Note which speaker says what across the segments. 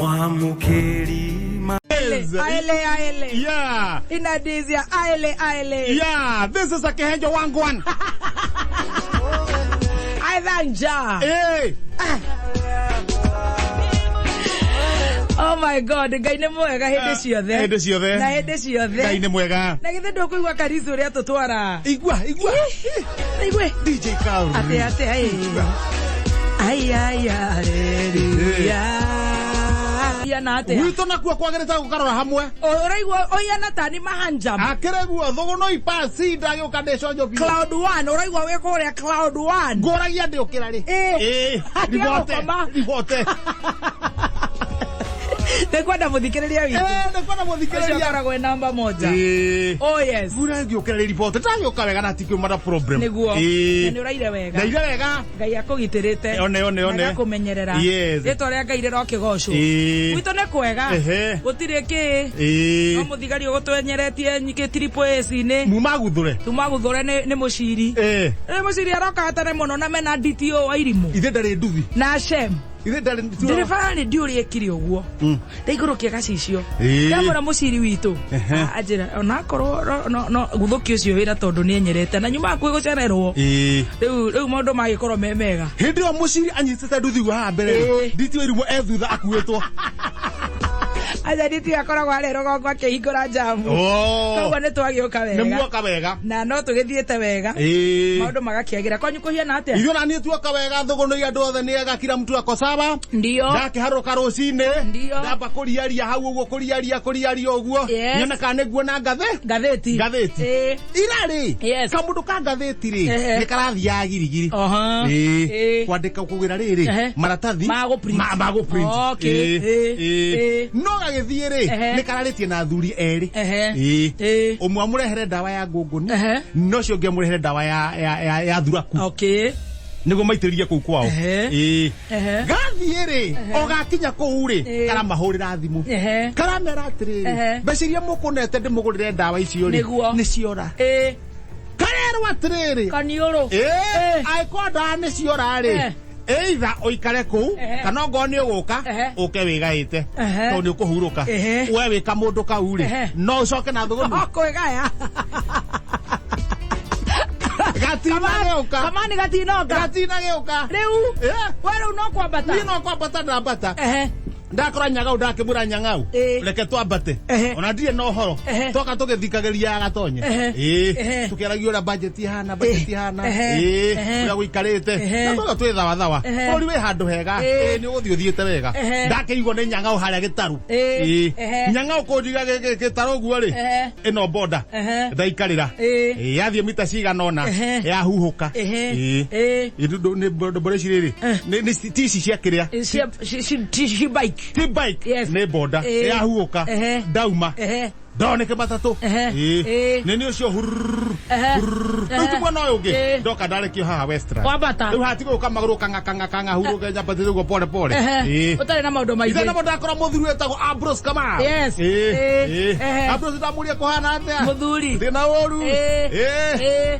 Speaker 1: Mwamukeri
Speaker 2: Aele.
Speaker 3: Yeah.
Speaker 2: Inadizia aele.
Speaker 3: Yeah, this is a Kehenjo Wangwan.
Speaker 2: Aidanja.
Speaker 3: Hey.
Speaker 2: Oh my God, ngai nĩ mwega hĩndĩ ciothe.
Speaker 3: Hĩndĩ ciothe.
Speaker 2: Na hĩndĩ ciothe.
Speaker 3: Ngai nĩ mwega.
Speaker 2: Na githe ndũkũigua Karizu ũrĩa tũtwara.
Speaker 3: Igua.
Speaker 2: Igwe.
Speaker 3: DJ Kauri.
Speaker 2: Ate. Ai. Yana ate.
Speaker 3: Wito na kuwa kwagereta gukarora hamwe.
Speaker 2: Uraigua oyana tani mahanjam.
Speaker 3: Akereguo thogono ipasi ndagyo kadesho njobi.
Speaker 2: Cloud 1 uraigua weko ria Cloud 1.
Speaker 3: Goragia ndi ukira ri. Ribote.
Speaker 2: Nekwenda muthikiriria witu.
Speaker 3: Nekwenda muthikiriria.
Speaker 2: Ucio karagwe namba moja. Oh yes.
Speaker 3: Guragia ukira ri report. Tagyo kawega na tikyo mara problem.
Speaker 2: Niguo. Ni uraire wega.
Speaker 3: Ndaire wega.
Speaker 2: Ngai akugitirite.
Speaker 3: One.
Speaker 2: Ngai akumenyerera.
Speaker 3: Yes.
Speaker 2: Rito ria Ngai riro kigocwo. Wito ne kwega. Gutire ki. No muthigari ugutwenyeretie nyike triple S ni. Tumaguthure ni muciri. Ni muciri aroka hatane muno na mena DTO wa irimu.
Speaker 3: Ithe ndari nduthi.
Speaker 2: Na shem.
Speaker 3: Ithe ndari nduthi.
Speaker 2: Ndirifara ni ndiuri ekiri uguo. Ndaigurukia gacicio. Ndamura muciri witu. Ajira ona korwo no guthuki ucio wira tondu ni enyerete na nyuma kwi gucererwo. Riu maundu magikorwo me mega.
Speaker 3: Hindi wa muciri anyitete nduthi wa mbere. DTO irimu ethutha akuitwo.
Speaker 2: Aja DTO akoragwo ari rogongo akihingura jamu. Koguo ni twagioka wega.
Speaker 3: Ni muoka wega.
Speaker 2: Na no tugithiete wega. Maundu magakiagira kwanyu kuhiana atia.
Speaker 3: Ithuĩ na niĩ tuoka wega thogono ya andu othe ni ega kila mtu ako sawa.
Speaker 2: Ndio.
Speaker 3: Ndakiharuka rucini.
Speaker 2: Ndio.
Speaker 3: Ndamba kuriaria hau uguo kuriaria uguo. Nyona kana niguo na
Speaker 2: ngatheti.
Speaker 3: Irari. Kamundu ka ngatheti ri. Ni karathia girigiri. Kwandika kugira riri. Maratathi. Mago print.
Speaker 2: Okay.
Speaker 3: No gagithie ri. Ni kararitie na thuri eri. Umwe amurehere ndawa ya ngunguni. No cio ngi amurehere ndawa ya thuraku.
Speaker 2: Okay.
Speaker 3: Niguo maitiririe kuu kwao. Gathie ri. Ogakinya kuu ri. Karamahurira thimu. Karamera atiriri. Mbeciria mukunete ndimugurire ndawa icio ri. Ni ciora. Karerwa atiriri.
Speaker 2: Kanioro.
Speaker 3: Aikonda ni ciora ri. Either oikare kuu kana ngo ni uguka uke wigaite to ni ukuhuruka we wika mundu kau ri no ucoke na thugunu
Speaker 2: kwegaya Kamani gatinoka riu weru no kwambata
Speaker 3: ni no kwambata ndambata ndakora nyangau ndakimura nyangau reke twambate ona ndire no horo toka tugithikageria gatonye tukeragia ura budget ihana ura guikarite na toga twithawa uri we handu hega ni uthithiete wega ndakeigwo ni nyangau haria gitaru nyangau kunjiga gitaru guo ri ino boda ndaikarira yathie mita ciganona ya huhuka idu ni boda ciriri ni tisi cia kiria
Speaker 2: she bike
Speaker 3: T-bike. Yes. Ne boda. Ya huoka. Dauma. Doneke matatu. Nini ucio Rutu mwana uge. Doka dale kio haha Western.
Speaker 2: Wabata.
Speaker 3: Riu hati guka maguru kanga huruka nyamba thigo pole.
Speaker 2: Utari na maundu maingi.
Speaker 3: Ithana mundu akora muthuri etagwo Ambrose Kamau.
Speaker 2: Yes.
Speaker 3: Ambrose ndamuria kuhana atia.
Speaker 2: Muthuri.
Speaker 3: Ndina woru.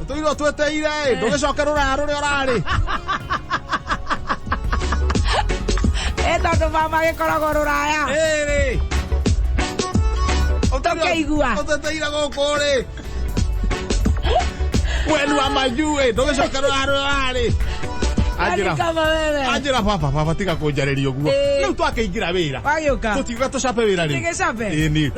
Speaker 3: Tuiro tweteire. Ndugicokerura ruri orari.
Speaker 2: Tondu mama gikoragwo ruraya. Ukaigua.
Speaker 3: Uteteira guku ri. Wenu amajue ndugicokera rurari. Ajira papa tiga kunjariria uguo. Riu twakiingira wira.
Speaker 2: Wagiuka.
Speaker 3: Tutiga tucape wira ri.
Speaker 2: Tigicape.
Speaker 3: Ni.